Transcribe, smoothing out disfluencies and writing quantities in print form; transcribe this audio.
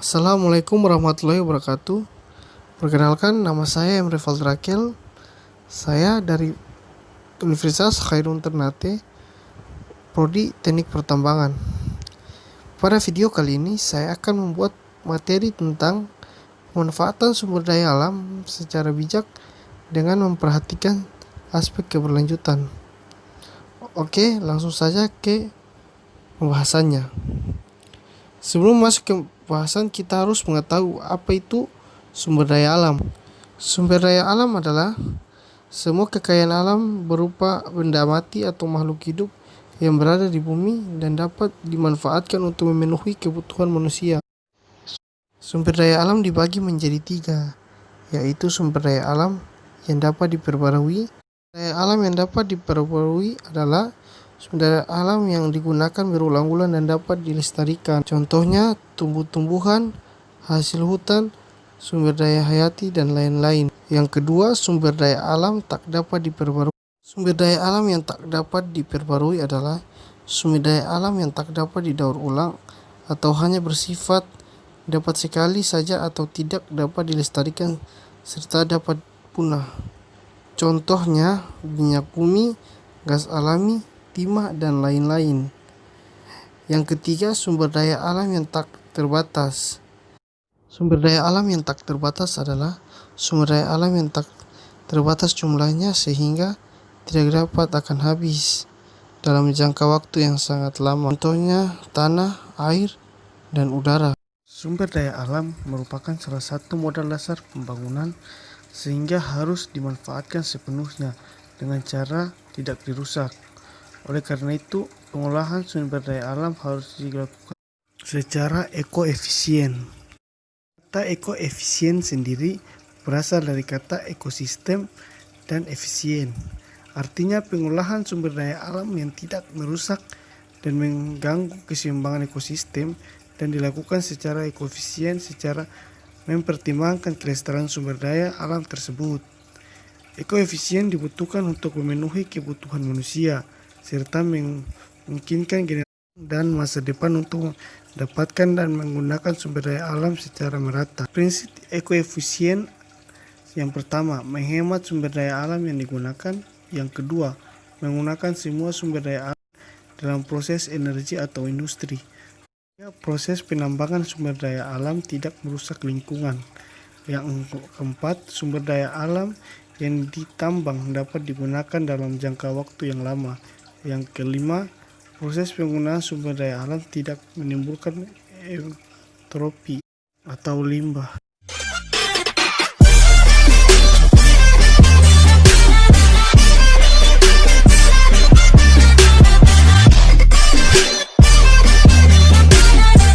Assalamualaikum warahmatullahi wabarakatuh. Perkenalkan, nama saya Emre Valdrakel. Saya dari Universitas Khairun Ternate, Prodi Teknik Pertambangan. Pada video kali ini saya akan membuat materi tentang pemanfaatan sumber daya alam secara bijak dengan memperhatikan aspek keberlanjutan. Oke, langsung saja ke pembahasannya. Sebelum masuk ke pembahasan, kita harus mengetahui apa itu sumber daya alam. Sumber daya alam adalah semua kekayaan alam berupa benda mati atau makhluk hidup yang berada di bumi dan dapat dimanfaatkan untuk memenuhi kebutuhan manusia. Sumber daya alam dibagi menjadi 3, yaitu sumber daya alam yang dapat diperbarui. Daya alam yang dapat diperbarui adalah sumber daya alam yang digunakan berulang-ulang dan dapat dilestarikan. Contohnya tumbuh-tumbuhan, hasil hutan, sumber daya hayati, dan lain-lain. Yang kedua, sumber daya alam tak dapat diperbarui. Sumber daya alam yang tak dapat diperbarui adalah sumber daya alam yang tak dapat didaur ulang atau hanya bersifat dapat sekali saja atau tidak dapat dilestarikan serta dapat punah. Contohnya minyak bumi, gas alami, timah, dan lain-lain. Yang ketiga, sumber daya alam yang tak terbatas. Sumber daya alam yang tak terbatas adalah sumber daya alam yang tak terbatas jumlahnya sehingga tidak dapat akan habis dalam jangka waktu yang sangat lama. Contohnya tanah, air, dan udara. Sumber daya alam merupakan salah satu modal dasar pembangunan sehingga harus dimanfaatkan sepenuhnya dengan cara tidak dirusak. Oleh karena itu, pengolahan sumber daya alam harus dilakukan secara ekoefisien. Kata ekoefisien sendiri berasal dari kata ekosistem dan efisien. Artinya pengolahan sumber daya alam yang tidak merusak dan mengganggu keseimbangan ekosistem dan dilakukan secara ekoefisien secara mempertimbangkan kelestarian sumber daya alam tersebut. Ekoefisien dibutuhkan untuk memenuhi kebutuhan manusia serta memungkinkan generasi dan masa depan untuk mendapatkan dan menggunakan sumber daya alam secara merata. Prinsip ekoefisien yang pertama, menghemat sumber daya alam yang digunakan. Yang kedua, menggunakan semua sumber daya alam dalam proses energi atau industri. Proses penambangan sumber daya alam tidak merusak lingkungan. Yang keempat, sumber daya alam yang ditambang dapat digunakan dalam jangka waktu yang lama. Yang kelima, proses penggunaan sumber daya alam tidak menimbulkan entropi atau limbah.